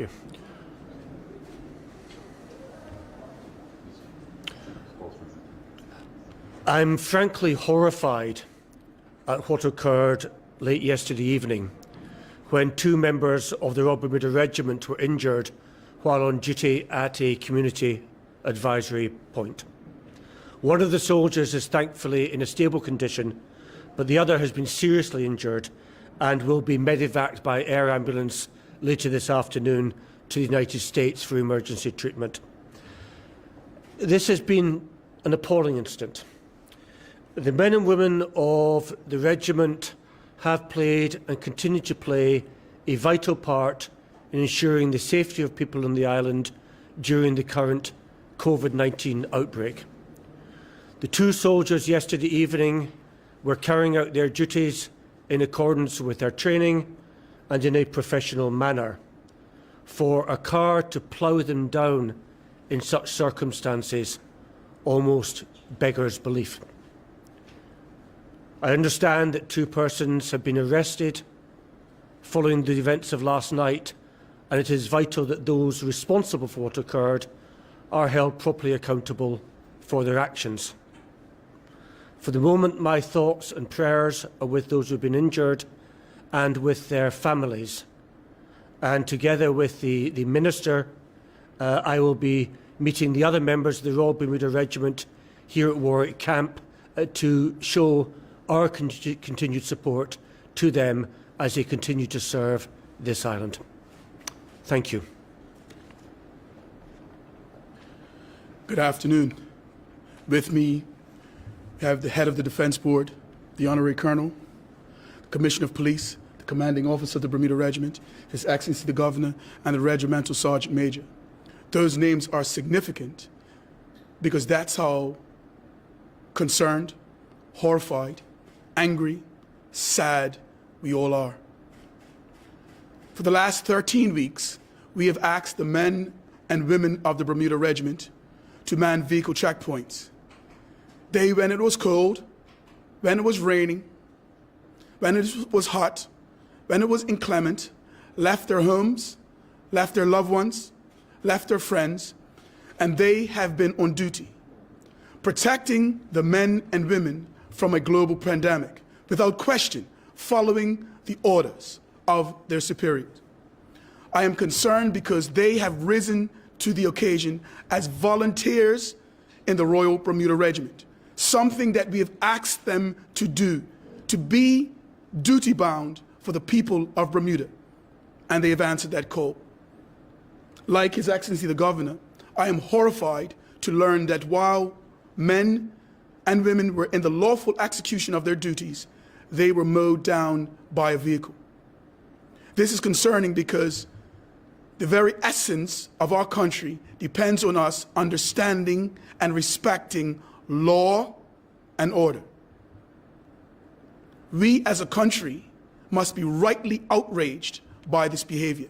you. I'm frankly horrified at what occurred late yesterday evening when 2 members of the Royal Bermuda Regiment were injured while on duty at a community advisory point. One of the soldiers is thankfully in a stable condition, but the other has been seriously injured and will be medevaced by air ambulance later this afternoon to the United States for emergency treatment. This has been an appalling incident. The men and women of the regiment have played and continue to play a vital part in ensuring the safety of people on the island during the current COVID-19 outbreak. The 2 soldiers yesterday evening were carrying out their duties in accordance with their training and in a professional manner. For a car to plough them down in such circumstances almost beggars belief. I understand that 2 persons have been arrested following the events of last night, and it is vital that those responsible for what occurred are held properly accountable for their actions. For the moment, my thoughts and prayers are with those who have been injured and with their families. And together with the Minister, I will be meeting the other members of the Royal Bermuda Regiment here at Warwick Camp to show our continued support to them as they continue to serve this island. Thank you. Good afternoon. With me, we have the head of the Defence Board, the Honorary Colonel, the Commissioner of Police, the Commanding Officer of the Bermuda Regiment, His Excellency the Governor, and the Regimental Sergeant Major. Those names are significant because that's how concerned, horrified, angry, sad we all are. For the last 13 weeks, we have asked the men and women of the Bermuda Regiment to man vehicle checkpoints. They, when it was cold, when it was raining, when it was hot, when it was inclement, left their homes, left their loved ones, left their friends, and they have been on duty, protecting the men and women from a global pandemic, without question, following the orders of their superiors. I am concerned because they have risen to the occasion as volunteers in the Royal Bermuda Regiment, something that we have asked them to do, to be duty-bound for the people of Bermuda, and they have answered that call. Like His Excellency the Governor, I am horrified to learn that while men and women were in the lawful execution of their duties, they were mowed down by a vehicle. This is concerning because the very essence of our country depends on us understanding and respecting law and order. We as a country must be rightly outraged by this behavior.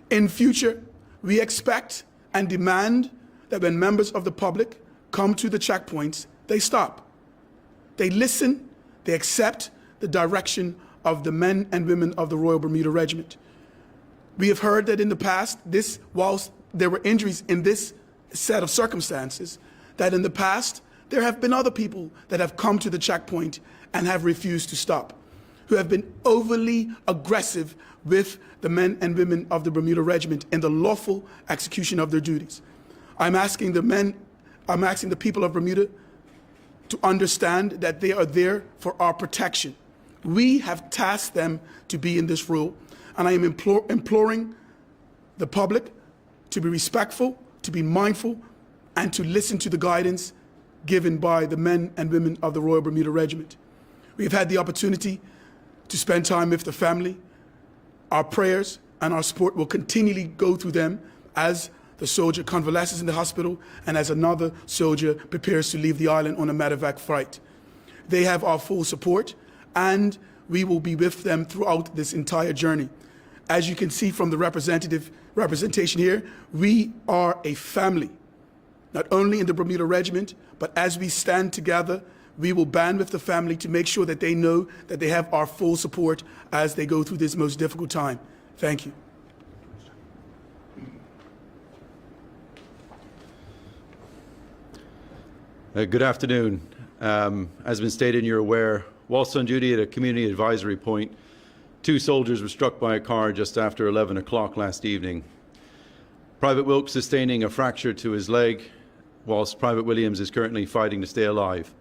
In future, we expect and demand that when members of the public come to the checkpoints, they stop. They listen, they accept the direction of the men and women of the Royal Bermuda Regiment. We have heard that in the past, whilst there were injuries in this set of circumstances, that in the past, there have been other people that have come to the checkpoint and have refused to stop, who have been overly aggressive with the men and women of the Bermuda Regiment in the lawful execution of their duties. I'm asking the people of Bermuda to understand that they are there for our protection. We have tasked them to be in this role, and I am imploring the public to be respectful, to be mindful, and to listen to the guidance given by the men and women of the Royal Bermuda Regiment. We have had the opportunity to spend time with the family. Our prayers and our support will continually go through them as the soldier convalesces in the hospital and as another soldier prepares to leave the island on a medevac flight. They have our full support, and we will be with them throughout this entire journey. As you can see from the representation here, we are a family, not only in the Bermuda Regiment, but as we stand together, we will band with the family to make sure that they know that they have our full support as they go through this most difficult time. Thank you. Good afternoon. As has been stated, and you're aware, whilst on duty at a community advisory point, 2 soldiers were struck by a car just after 11 o'clock last evening. Private Wilkes sustaining a fracture to his leg, whilst Private Williams is currently fighting to stay alive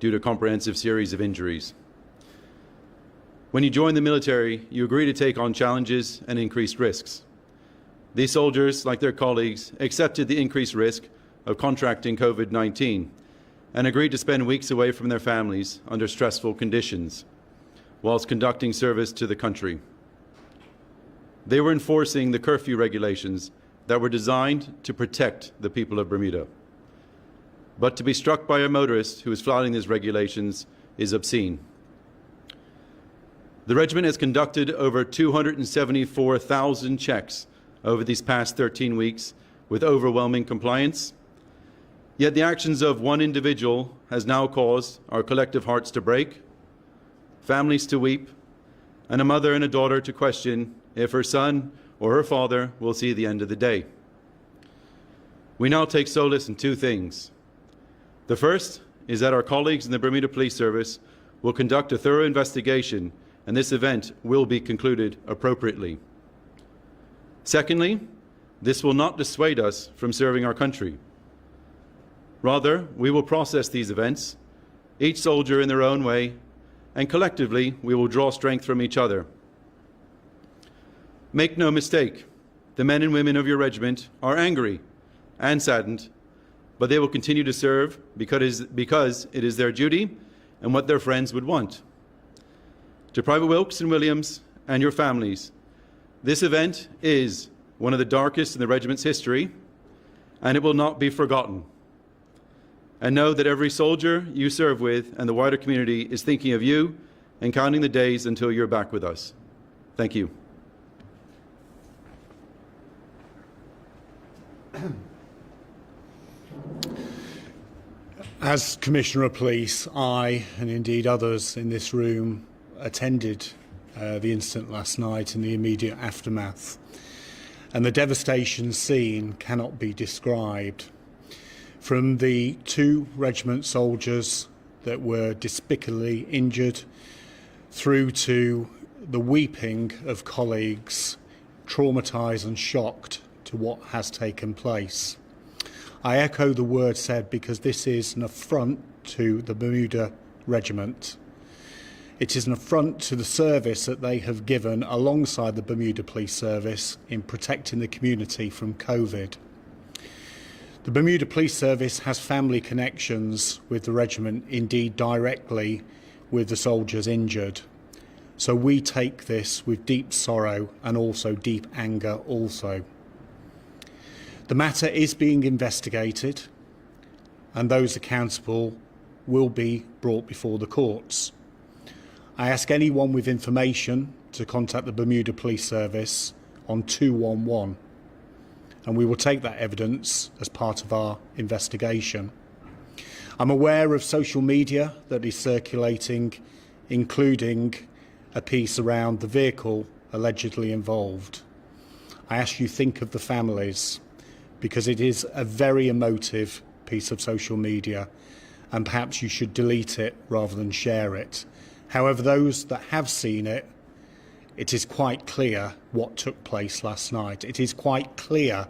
due to a comprehensive series of injuries. When you join the military, you agree to take on challenges and increased risks. These soldiers, like their colleagues, accepted the increased risk of contracting COVID-19 and agreed to spend weeks away from their families under stressful conditions whilst conducting service to the country. They were enforcing the curfew regulations that were designed to protect the people of Bermuda. But to be struck by a motorist who is flouting these regulations is obscene. The regiment has conducted over 274,000 checks over these past 13 weeks with overwhelming compliance. Yet the actions of one individual has now caused our collective hearts to break, families to weep, and a mother and a daughter to question if her son or her father will see the end of the day. We now take solace in 2 things. The first is that our colleagues in the Bermuda Police Service will conduct a thorough investigation, and this event will be concluded appropriately. Secondly, this will not dissuade us from serving our country. Rather, we will process these events, each soldier in their own way, and collectively we will draw strength from each other. Make no mistake, the men and women of your regiment are angry and saddened, but they will continue to serve because it is their duty and what their friends would want. To Private Wilkes and Williams and your families, this event is one of the darkest in the regiment's history, and it will not be forgotten. And know that every soldier you serve with and the wider community is thinking of you and counting the days until you're back with us. Thank you. As Commissioner of Police, I, and indeed others in this room, attended the incident last night and the immediate aftermath. And the devastation seen cannot be described. From the 2 regiment soldiers that were despicably injured through to the weeping of colleagues traumatised and shocked to what has taken place. I echo the word said because this is an affront to the Bermuda Regiment. It is an affront to the service that they have given alongside the Bermuda Police Service in protecting the community from COVID. The Bermuda Police Service has family connections with the regiment, indeed directly with the soldiers injured. So we take this with deep sorrow and also deep anger also. The matter is being investigated and those accountable will be brought before the courts. I ask anyone with information to contact the Bermuda Police Service on 211. And we will take that evidence as part of our investigation. I'm aware of social media that is circulating, including a piece around the vehicle allegedly involved. I ask you think of the families, because it is a very emotive piece of social media, and perhaps you should delete it rather than share it. However, those that have seen it, it is quite clear what took place last night. It is quite clear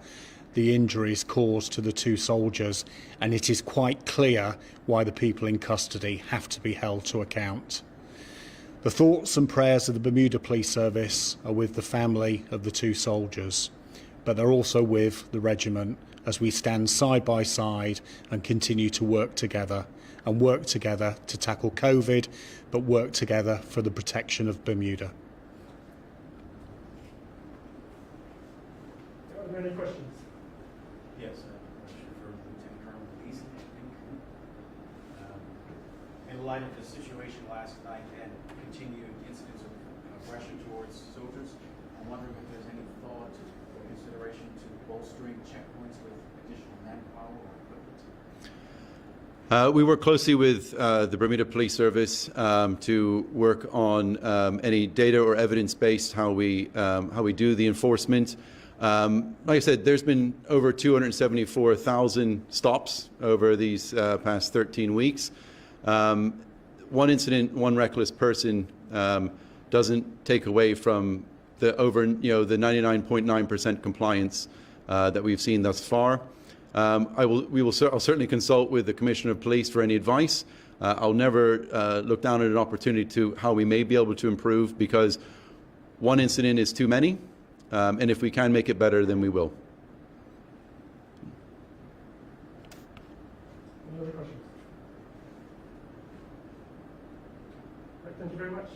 the injuries caused to the 2 soldiers, and it is quite clear why the people in custody have to be held to account. The thoughts and prayers of the Bermuda Police Service are with the family of the 2 soldiers, but they're also with the regiment as we stand side by side and continue to work together to tackle COVID, but work together for the protection of Bermuda. Are there any questions? Yes, question for Lieutenant Colonel Police, I think. In light of the situation last night and continued incidents of aggression towards soldiers, I'm wondering if there's any thought or consideration to bolstering checkpoints with additional manpower or equipment? We work closely with the Bermuda Police Service to work on any data or evidence-based how we do the enforcement. Like I said, there's been over 274,000 stops over these past 13 weeks. One incident, one reckless person doesn't take away from the the 99.9% compliance that we've seen thus far. I'll certainly consult with the Commissioner of Police for any advice. I'll never look down at an opportunity to how we may be able to improve, because one incident is too many, and if we can make it better, then we will. Any other questions? Right, thank you very much.